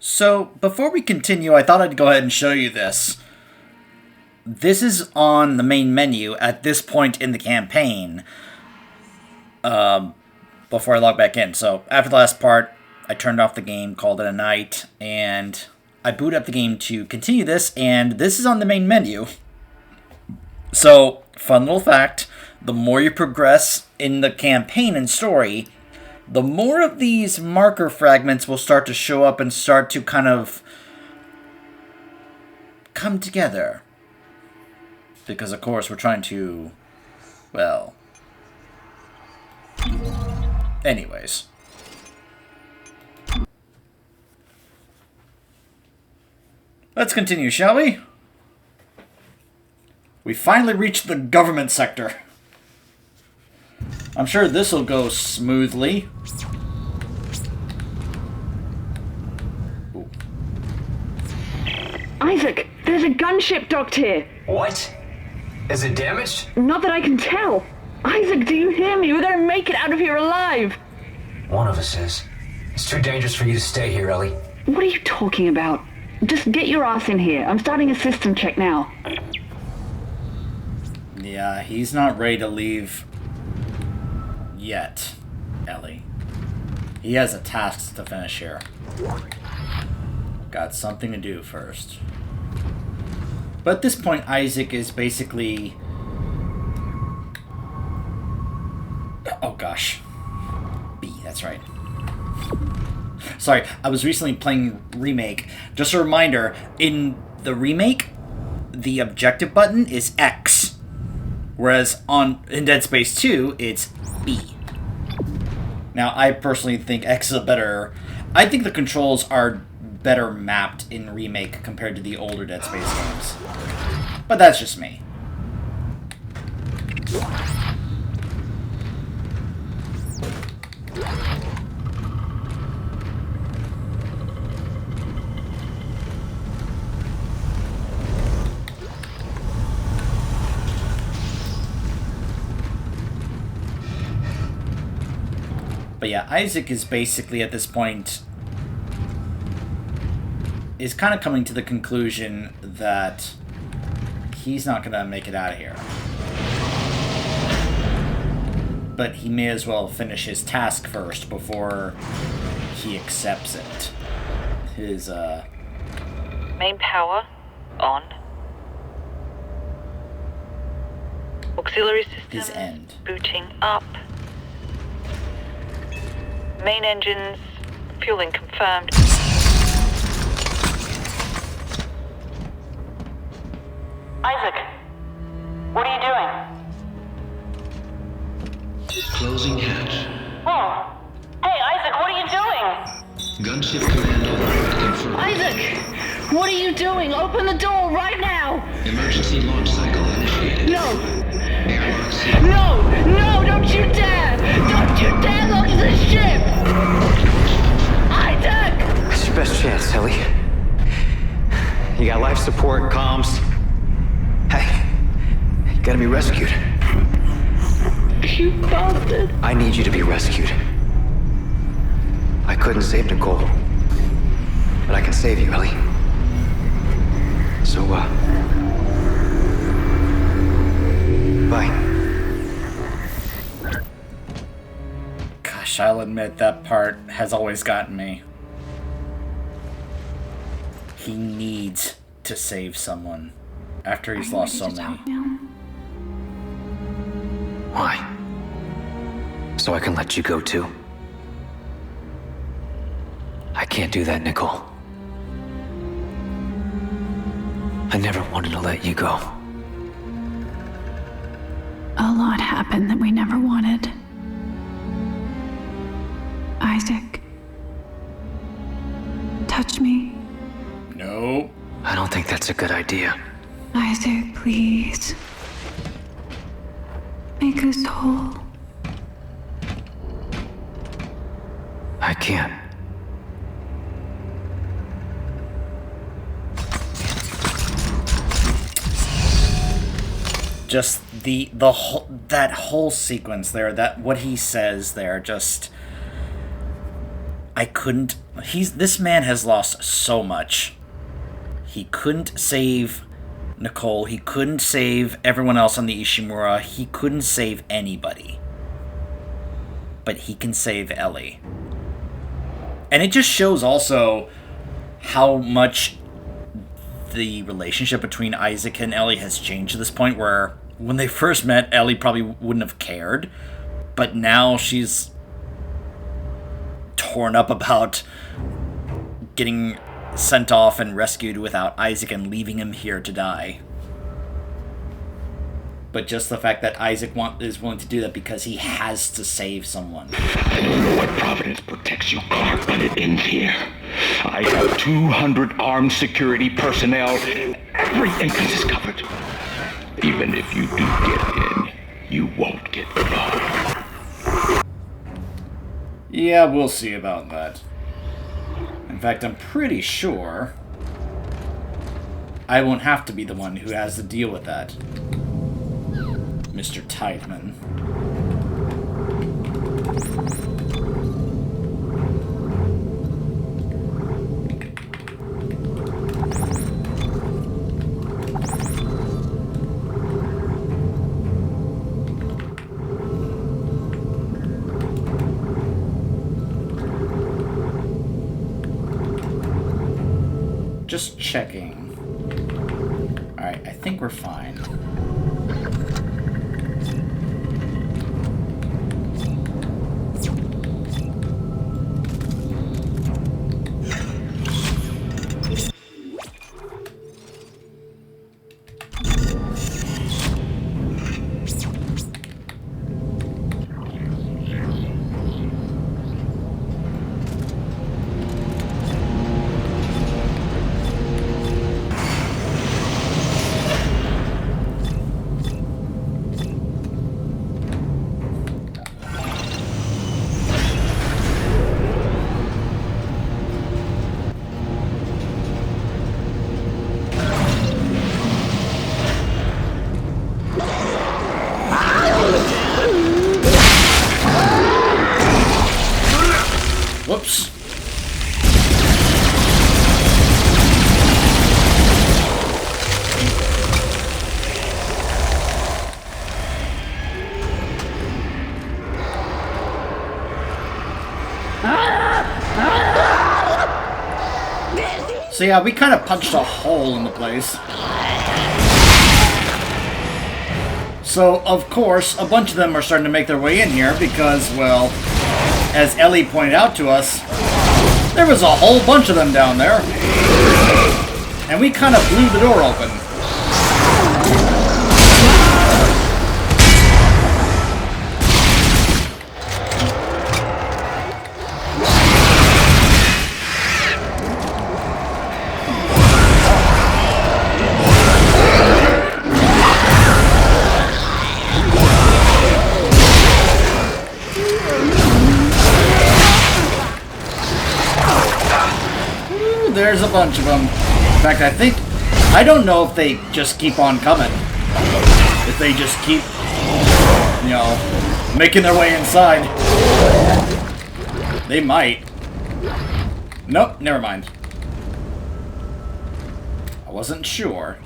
So, before we continue, I thought I'd go ahead and show you this. This is on the main menu at this point in the campaign, before I log back in. So, after the last part, I turned off the game, called it a night, and I boot up the game to continue this, and this is on the main menu. So, fun little fact, the more you progress in the campaign and story, the more of these marker fragments will start to show up and start to kind of come together. Because, of course, we're trying to, well... Anyways. Let's continue, shall we? We finally reached the government sector. I'm sure this will go smoothly. Ooh. Isaac, there's a gunship docked here. What? Is it damaged? Not that I can tell. Isaac, do you hear me? We're gonna make it out of here alive. One of us is. It's too dangerous for you to stay here, Ellie. What are you talking about? Just get your ass in here. I'm starting a system check now. Yeah, he's not ready to leave yet, Ellie. He has a task to finish here. Got something to do first. But at this point, Isaac is basically... Oh gosh. B, that's right. Sorry, I was recently playing Remake. Just a reminder, in the Remake, the objective button is X. Whereas in Dead Space 2, it's B. Now, I personally think X is a better... I think the controls are better mapped in Remake compared to the older Dead Space games. But that's just me. But yeah, Isaac is basically, at this point, is kind of coming to the conclusion that he's not going to make it out of here. But he may as well finish his task first before he accepts it. His, Main power on. Auxiliary his systems end. booting up. Main engines, fueling confirmed. Isaac, what are you doing? Closing hatch. Whoa. Hey, Isaac, what are you doing? Gunship command override confirmed. Isaac, what are you doing? Open the door right now. Emergency launch cycle initiated. No, Airlock sequence. no, no, don't you dare. Don't you dare launch the ship. Isaac! It's your best chance, Ellie. You got life support, comms. Hey, you gotta be rescued. You bastard. I need you to be rescued. I couldn't save Nicole, but I can save you, Ellie. So, bye. Gosh, I'll admit that part has always gotten me. He needs to save someone after he's lost so many. Why? So I can let you go too? I can't do that, Nicole. I never wanted to let you go. A lot happened that we never wanted. Isaac, touch me. No. I don't think that's a good idea. Isaac, please. Make us whole. I can't. Just that whole sequence there, that what he says there, just I couldn't... This man has lost so much. He couldn't save Nicole. He couldn't save everyone else on the Ishimura. He couldn't save anybody. But he can save Ellie. And it just shows also how much the relationship between Isaac and Ellie has changed to this point where when they first met, Ellie probably wouldn't have cared. But now she's torn up about getting sent off and rescued without Isaac and leaving him here to die. But just the fact that Isaac is willing to do that because he has to save someone. I don't know what Providence protects you, Clark, but it ends here. I have 200 armed security personnel. Every entrance is covered. Even if you do get in, you won't get far. Yeah, we'll see about that. In fact, I'm pretty sure I won't have to be the one who has to deal with that. Mr. Tideman. Just checking. Alright, I think we're fine. Whoops. So yeah, we kind of punched a hole in the place. So, of course, a bunch of them are starting to make their way in here because, well, as Ellie pointed out to us, there was a whole bunch of them down there. And we kind of blew the door open. There's a bunch of them. In fact, I don't know if they just keep on coming. If they just keep, you know, making their way inside. They might. Nope, never mind. I wasn't sure.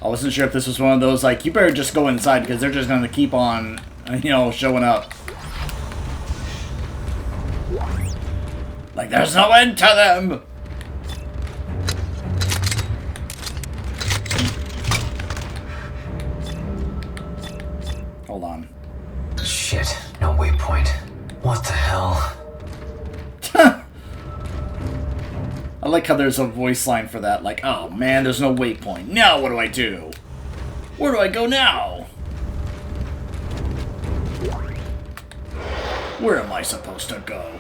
I wasn't sure if this was one of those, like, you better just go inside because they're just going to keep on, you know, showing up. Like, there's no end to them! Hold on. Shit, no waypoint. What the hell? I like how there's a voice line for that, like, oh man, there's no waypoint. Now what do I do? Where do I go now? Where am I supposed to go?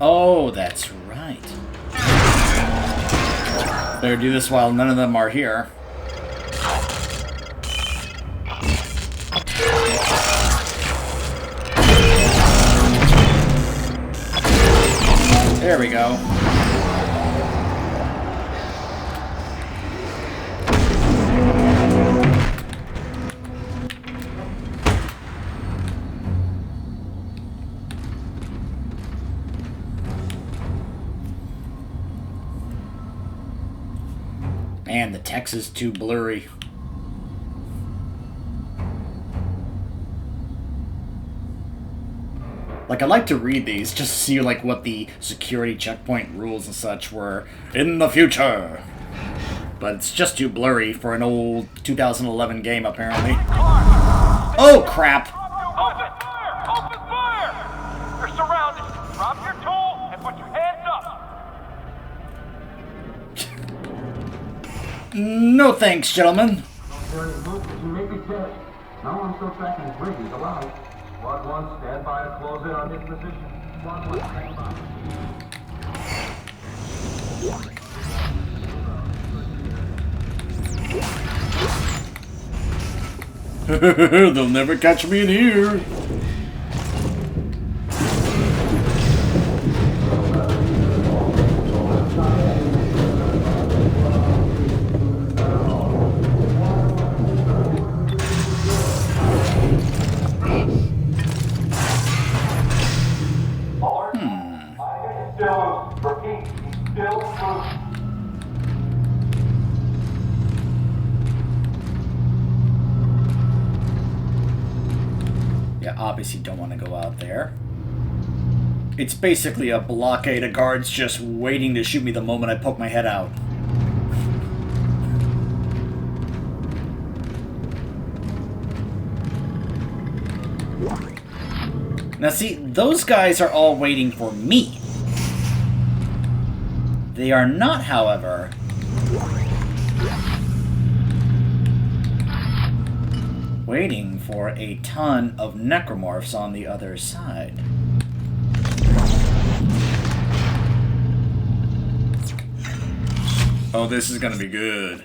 Oh, that's right. Better do this while none of them are here. There we go. Man, the text is too blurry. Like, I like to read these just to see, like, what the security checkpoint rules and such were in the future. But it's just too blurry for an old 2011 game, apparently. Oh, crap! Open fire! Open fire! You're surrounded. Drop your tool and put your hands up. No thanks, gentlemen. No one's still tracking his rig. He's alive. Squad 1, stand by to close in on his position. Squad 1, stand by. They'll never catch me in here. Yeah, obviously don't want to go out there. It's basically a blockade of guards just waiting to shoot me the moment I poke my head out. Now see, those guys are all waiting for me. They are not, however, waiting for a ton of necromorphs on the other side. Oh, this is gonna be good.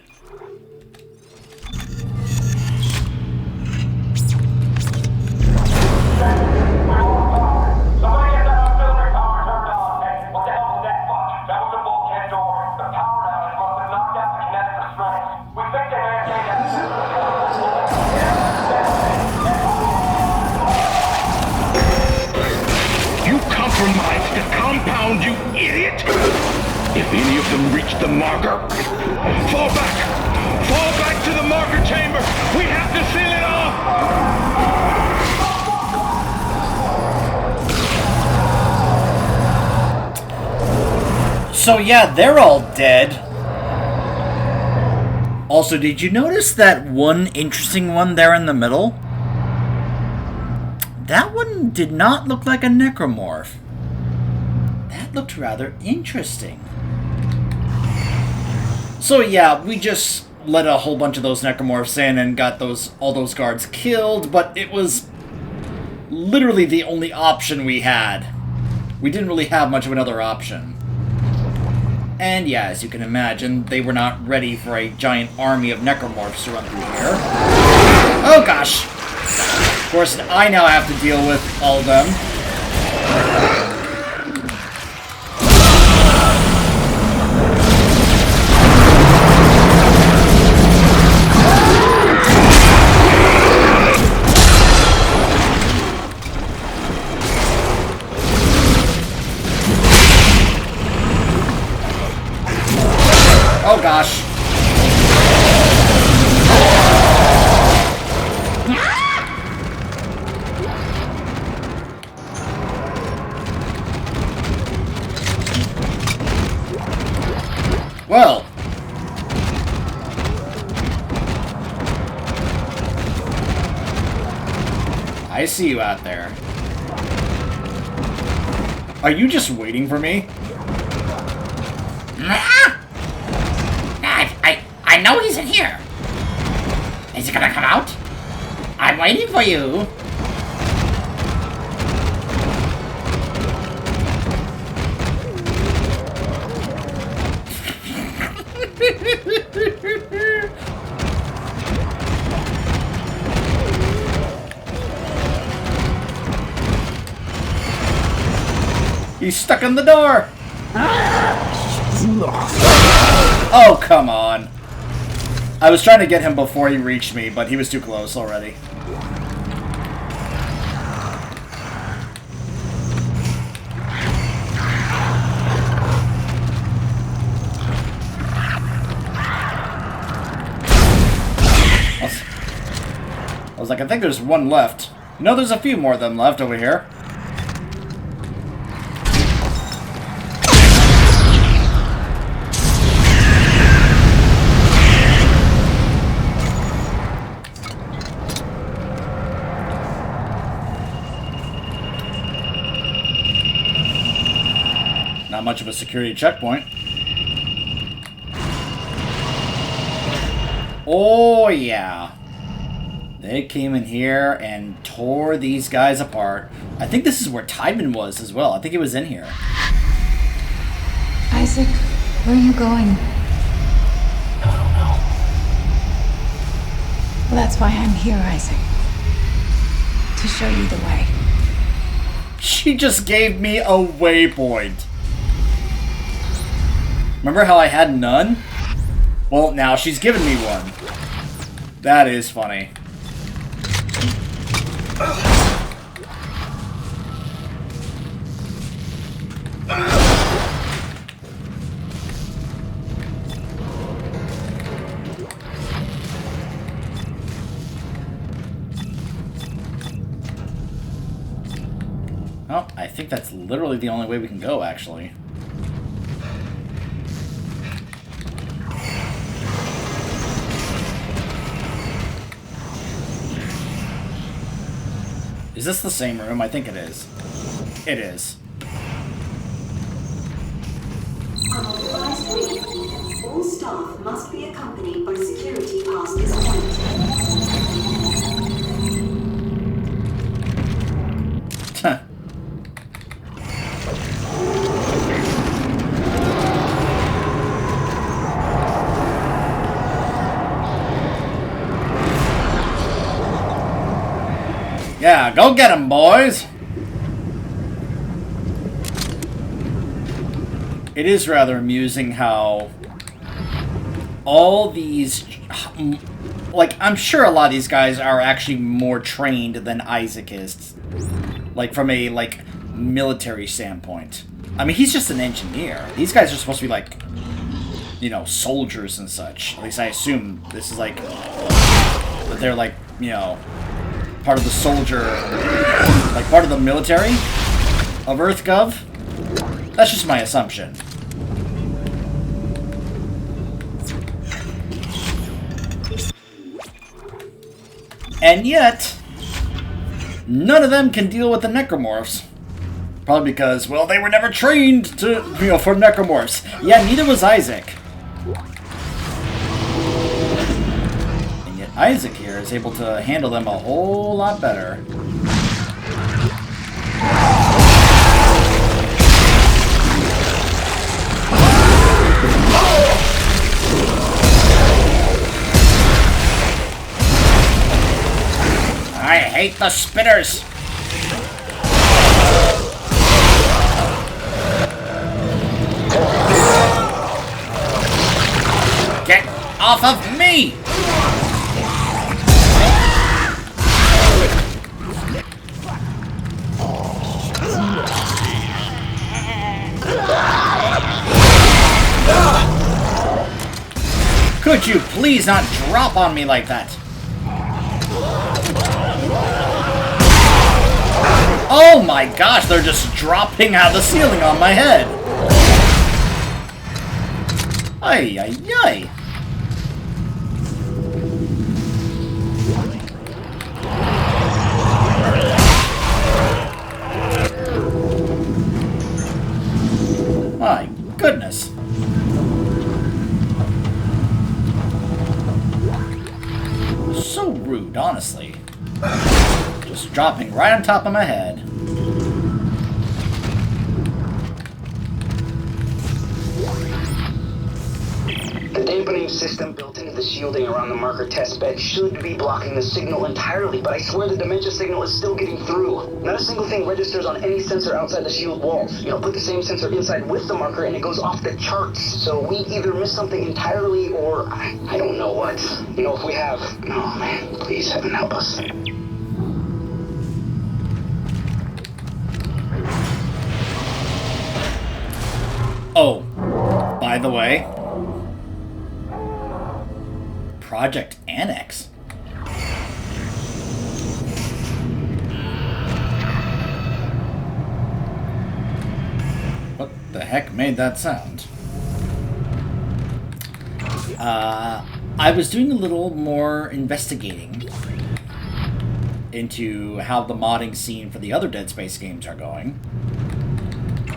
Somebody get that auxiliary power turned on. Hey, what the hell was that fudge? That was a bulkhead door. The power outage must have knocked out the kinetic restraints. We think they may have taken that system. You compromised the compound, you idiot! If any of them reach the marker, fall back! Fall back to the marker chamber! We have to seal it off! So yeah, they're all dead. Also, did you notice that one interesting one there in the middle? That one did not look like a necromorph. That looked rather interesting. So yeah, we just let a whole bunch of those necromorphs in and got all those guards killed, but it was literally the only option we had. We didn't really have much of another option. And yeah, as you can imagine, they were not ready for a giant army of necromorphs to run through here. Oh gosh! Of course, I now have to deal with all of them. Oh gosh. Well. I see you out there. Are you just waiting for me? I know he's in here. Is he gonna come out? I'm waiting for you. He's stuck in the door! Oh, come on. I was trying to get him before he reached me, but he was too close already. I was like, I think there's one left. No, there's a few more of them left over here. Not much of a security checkpoint. Oh, yeah. They came in here and tore these guys apart. I think this is where Tiedemann was as well. I think he was in here. Isaac, where are you going? I don't know. Well, that's why I'm here, Isaac. To show you the way. She just gave me a waypoint. Remember how I had none? Well, now she's given me one. That is funny. Oh, I think that's literally the only way we can go, actually. Is this the same room? I think it is. It is. All staff must be accompanied by security past this point. Yeah, go get him, boys! It is rather amusing how all these... Like, I'm sure a lot of these guys are actually more trained than Isaac is. Like, from a, like, military standpoint. I mean, he's just an engineer. These guys are supposed to be, like, you know, soldiers and such. At least I assume this is, like... that they're, like, you know... part of the soldier, like part of the military of EarthGov. That's just my assumption. And yet, none of them can deal with the necromorphs. Probably because, well, they were never trained to, you know, for necromorphs. Yeah, neither was Isaac. Isaac here is able to handle them a whole lot better. I hate the spitters. Get off of me! Could you please not drop on me like that? Oh my gosh, they're just dropping out of the ceiling on my head. Ay, ay, ay. My goodness. So rude, honestly. Just dropping right on top of my head. The dampening system built into the shielding around the marker test bed should be blocking the signal entirely, but I swear the dementia signal is still getting through. Not a single thing registers on any sensor outside the shield walls. Put the same sensor inside with the marker and it goes off the charts. So we either missed something entirely or I don't know what. If we have... Oh man, please heaven help us. Oh, by the way, Project Annex. What the heck made that sound? I was doing a little more investigating into how the modding scene for the other Dead Space games are going.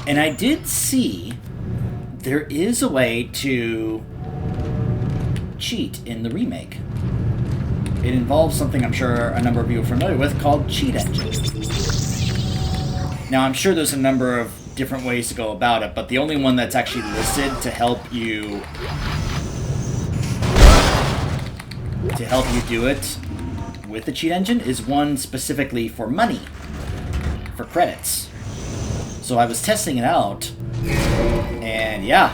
And I did see there is a way to cheat in the remake. It involves something I'm sure a number of you are familiar with called Cheat Engine. Now, I'm sure there's a number of different ways to go about it, but the only one that's actually listed to help you do it with the Cheat Engine is one specifically for money, for credits. So I was testing it out, and yeah.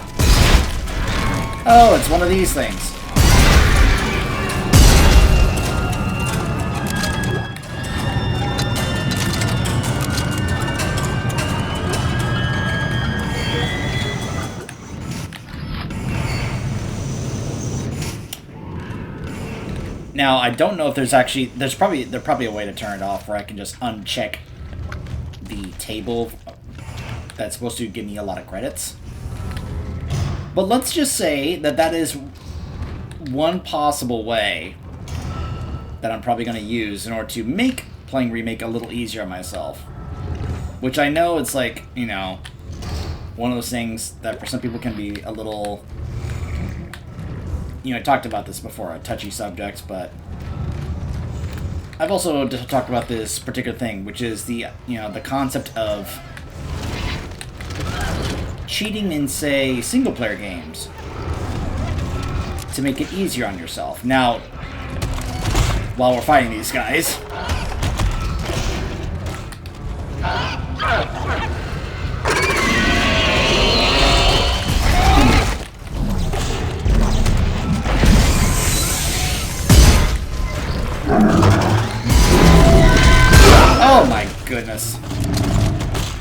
Oh, it's one of these things. Now, I don't know if there's probably a way to turn it off where I can just uncheck the table that's supposed to give me a lot of credits. But let's just say that that is one possible way that I'm probably going to use in order to make playing Remake a little easier on myself. Which I know it's like, one of those things that for some people can be a little... I talked about this before, a touchy subject, but I've also talked about this particular thing, which is the concept of cheating in, say, single-player games to make it easier on yourself. Now, while we're fighting these guys... Oh my goodness.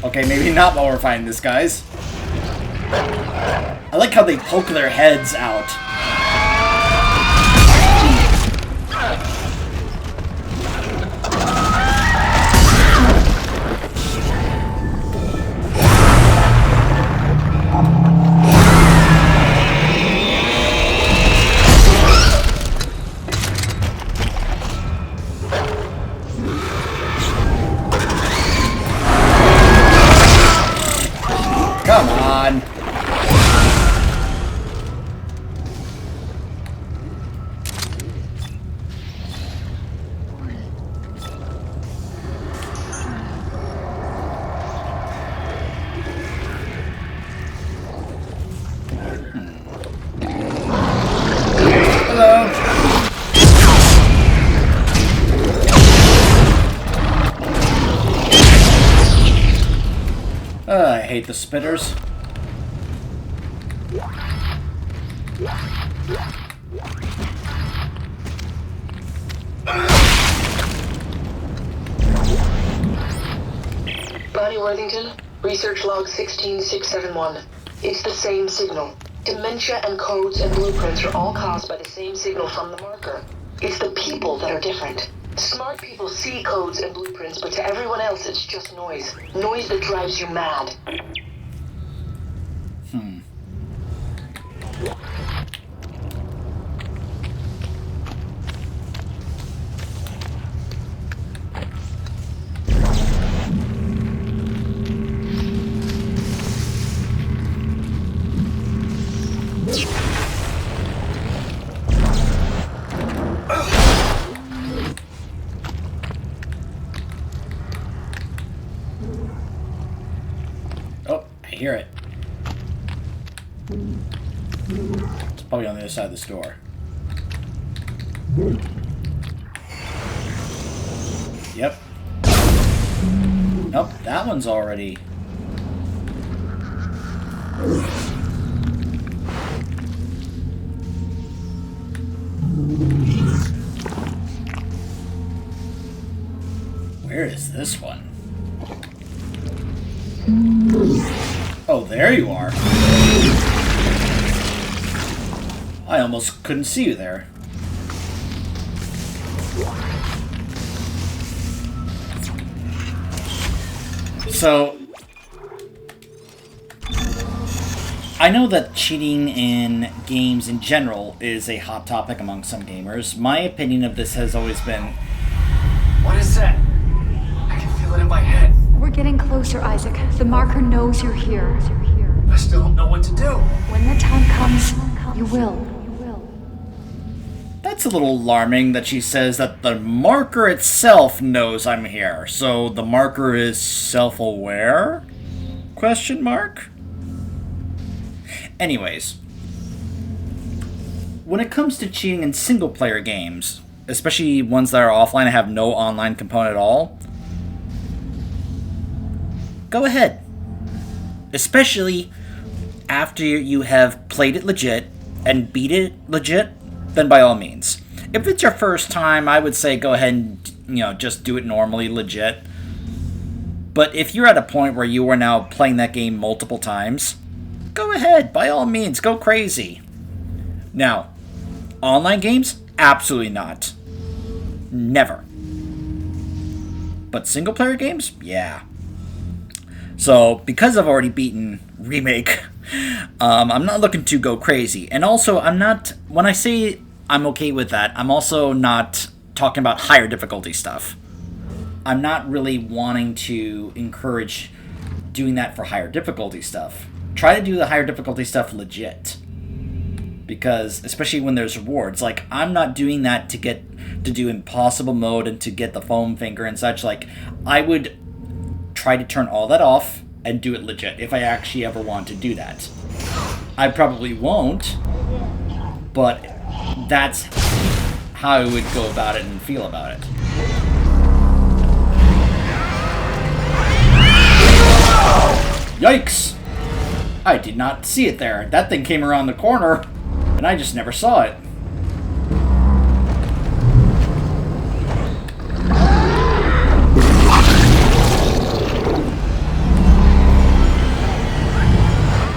Okay, maybe not while we're fighting this, guys. I like how they poke their heads out. Come on. Hello. I hate the spitters. Bonnie Worthington, research log 16671. It's the same signal. Dementia and codes and blueprints are all caused by the same signal from the marker. It's the people that are different. Smart people see codes and blueprints, but to everyone else it's just noise. Noise that drives you mad. Oh, I hear it. It's Probably on the other side of this door. Yep. Nope, that one's already... Where is this one? Oh, there you are. I almost couldn't see you there. So, I know that cheating in games in general is a hot topic among some gamers. My opinion of this has always been... What is that? I can feel it in my head. We're getting closer, Isaac. The marker knows you're here. I still don't know what to do. When the time comes, you will. That's a little alarming that she says that the marker itself knows I'm here. So the marker is self-aware? Question mark? Anyways, when it comes to cheating in single-player games, especially ones that are offline and have no online component at all, go ahead. Especially after you have played it legit and beat it legit, then by all means. If it's your first time, I would say go ahead and, just do it normally, legit. But if you're at a point where you are now playing that game multiple times, go ahead, by all means, go crazy. Now, online games? Absolutely not. Never. But single-player games? Yeah. So, because I've already beaten Remake, I'm not looking to go crazy. And also, when I say I'm okay with that, I'm also not talking about higher difficulty stuff. I'm not really wanting to encourage doing that for higher difficulty stuff. Try to do the higher difficulty stuff legit. Because, especially when there's rewards, like, I'm not doing that to do impossible mode and to get the foam finger and such. Like, I would try to turn all that off and do it legit if I actually ever want to do that. I probably won't, but that's how I would go about it and feel about it. Yikes! I did not see it there. That thing came around the corner, and I just never saw it.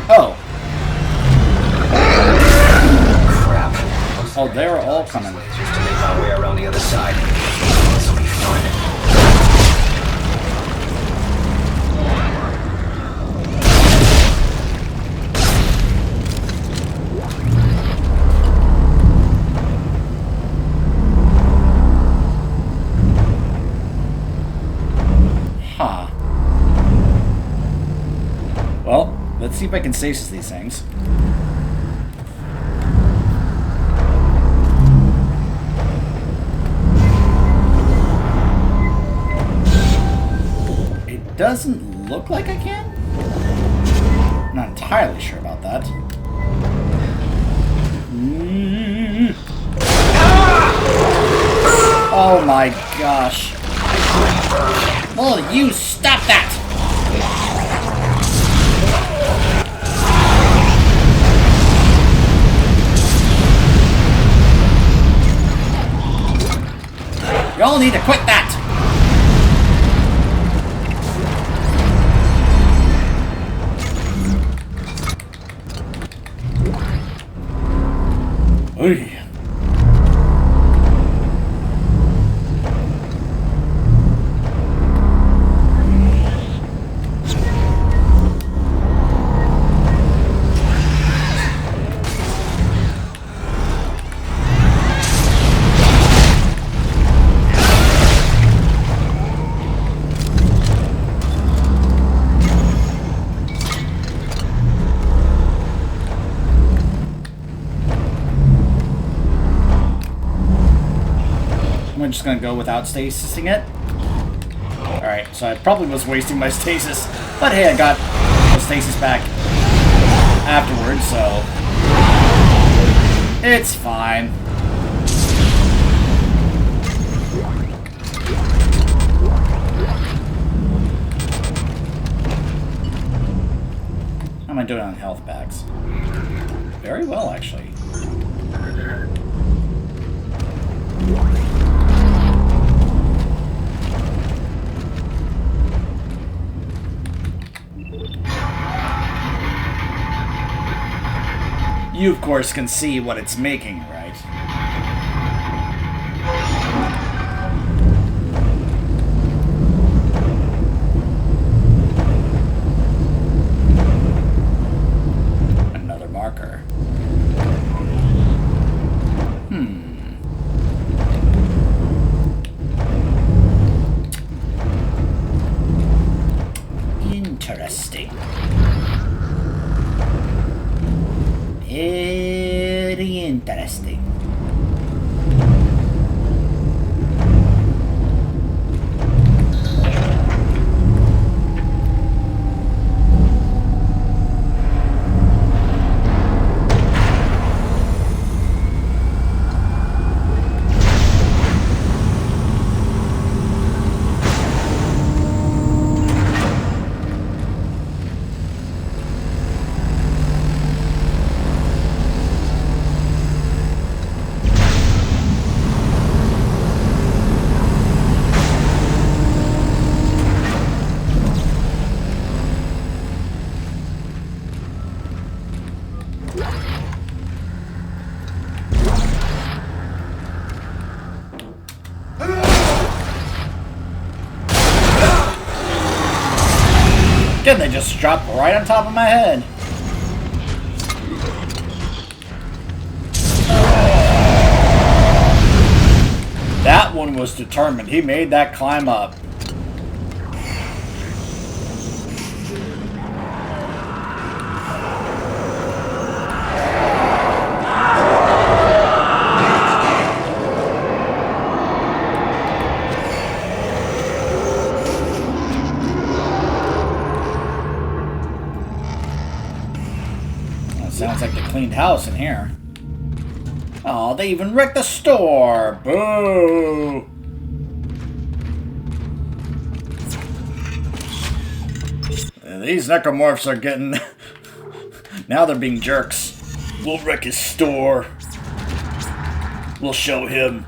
Oh. Crap. Oh, they're all coming. Just to make my way around the other side. This will be fun. Huh. Well, let's see if I can stasis these things. It doesn't look like I can? I'm not entirely sure about that. Oh my gosh. Will you stop that? Y'all need to quit that! Oy. I'm just gonna go without stasising it. Alright, so I probably was wasting my stasis, but hey, I got the stasis back afterwards, so... It's fine. How am I doing on health bags? Very well, actually. You, of course, can see what it's making, right? Another marker. Interesting. Very interesting. Did they just drop right on top of my head? That one was determined. He made that climb up. Sounds like they cleaned house in here. Oh, they even wrecked the store! Boo! These necromorphs are getting... now they're being jerks. We'll wreck his store. We'll show him.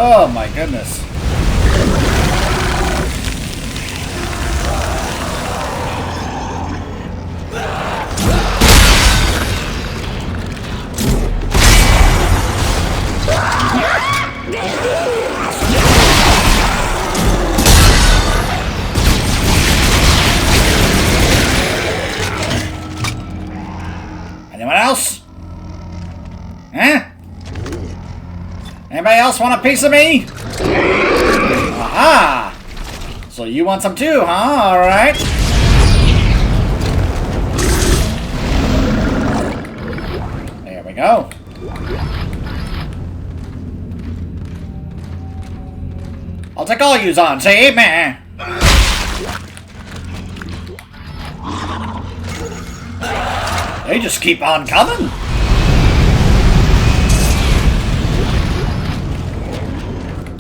Oh my goodness. Anyone else? Huh? Anybody else want a piece of me? Aha! So you want some too, huh? Alright. There we go. I'll take all yous on, see? Meh. They just keep on coming.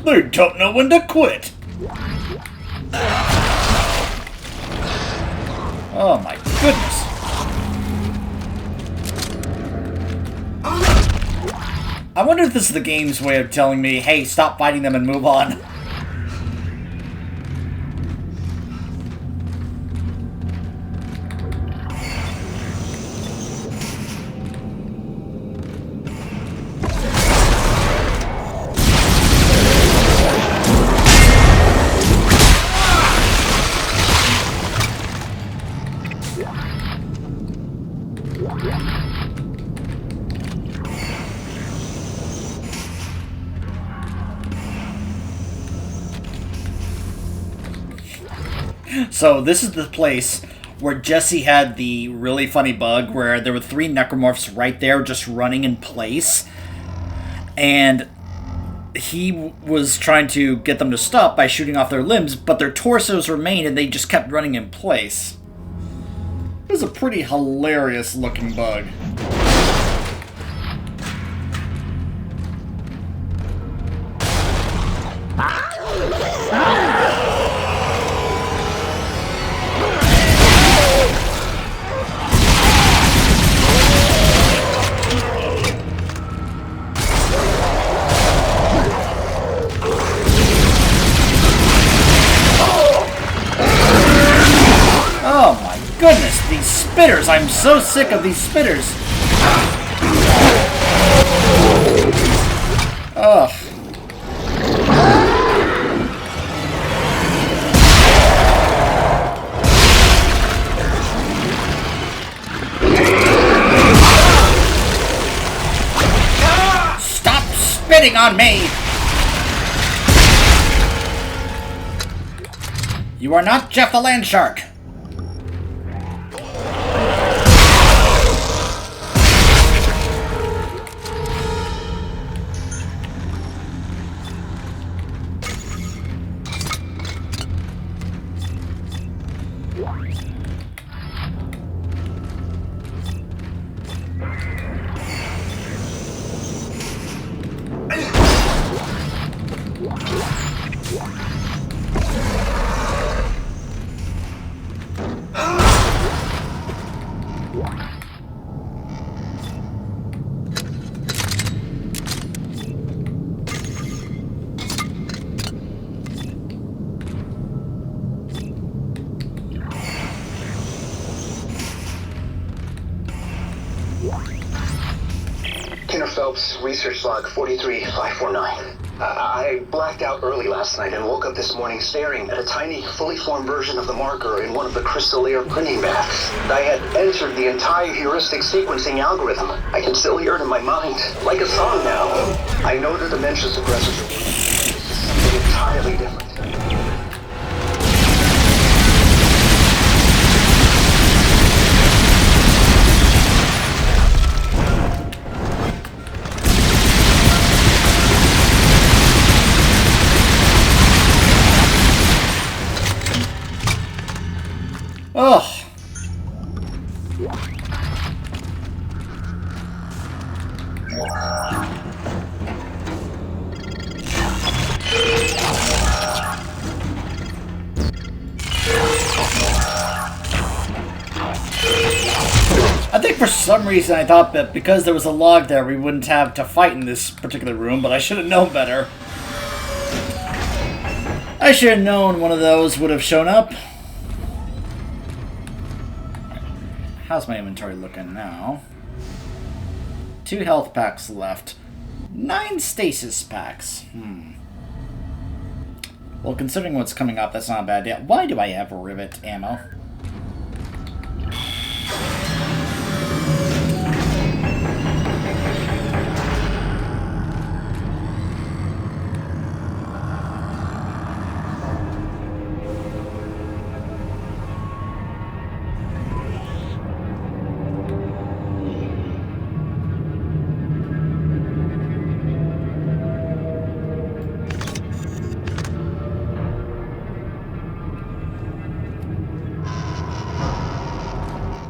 They don't know when to quit. Oh my goodness. I wonder if this is the game's way of telling me, hey, stop fighting them and move on. So this is the place where Jesse had the really funny bug where there were 3 necromorphs right there just running in place. And he was trying to get them to stop by shooting off their limbs, but their torsos remained and they just kept running in place. It was a pretty hilarious looking bug. Oh my goodness, these spitters! I'm so sick of these spitters! Ugh. Stop spitting on me! You are not Jeff the Land Shark! Phelps, research log 43549. I blacked out early last night and woke up this morning staring at a tiny, fully formed version of the marker in one of the crystal layer printing baths. I had entered the entire heuristic sequencing algorithm. I can still hear it in my mind, like a song now. I know the dementia suppressors are something entirely different. Ugh. I think for some reason I thought that because there was a log there we wouldn't have to fight in this particular room, but I should have known better. I should have known one of those would have shown up. How's my inventory looking now? 2 health packs left. 9 stasis packs. Well, considering what's coming up, that's not a bad deal. Why do I have rivet ammo?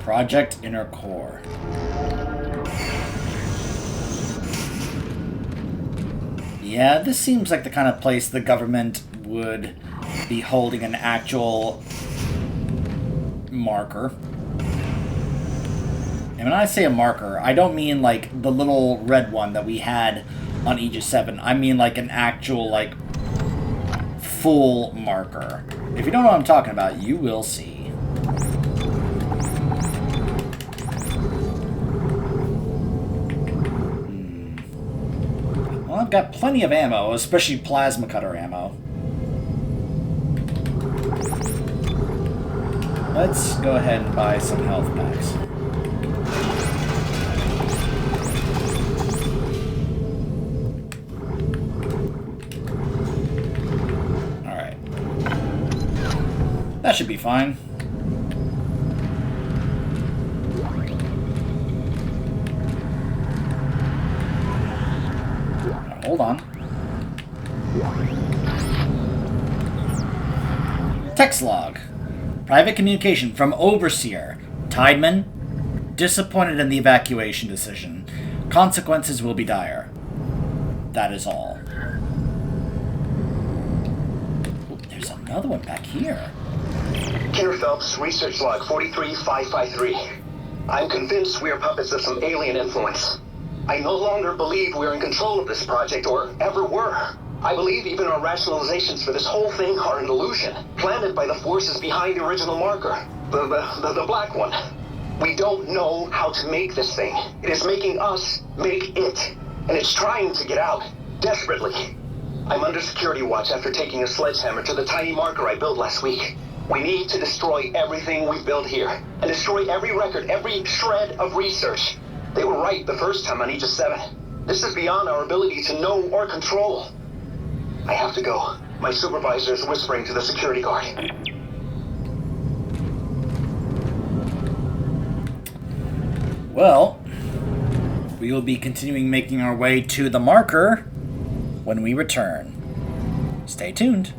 Project Inner Core. Yeah, this seems like the kind of place the government would be holding an actual marker. And when I say a marker, I don't mean like the little red one that we had on Aegis 7. I mean like an actual, like, full marker. If you don't know what I'm talking about, you will see. Well, I've got plenty of ammo, especially plasma cutter ammo. Let's go ahead and buy some health packs. Alright. That should be fine. Now, hold on. Text log. Private communication from Overseer. Tideman, disappointed in the evacuation decision. Consequences will be dire. That is all. Oh, there's another one back here. Peter Phelps, research log 43553. I'm convinced we are puppets of some alien influence. I no longer believe we're in control of this project, or ever were. I believe even our rationalizations for this whole thing are an illusion, planted by the forces behind the original marker. The black one. We don't know how to make this thing. It is making us make it. And it's trying to get out, desperately. I'm under security watch after taking a sledgehammer to the tiny marker I built last week. We need to destroy everything we've built here, and destroy every record, every shred of research. They were right the first time on Aegis 7. This is beyond our ability to know or control. I have to go. My supervisor is whispering to the security guard. Well, we will be continuing making our way to the marker when we return. Stay tuned.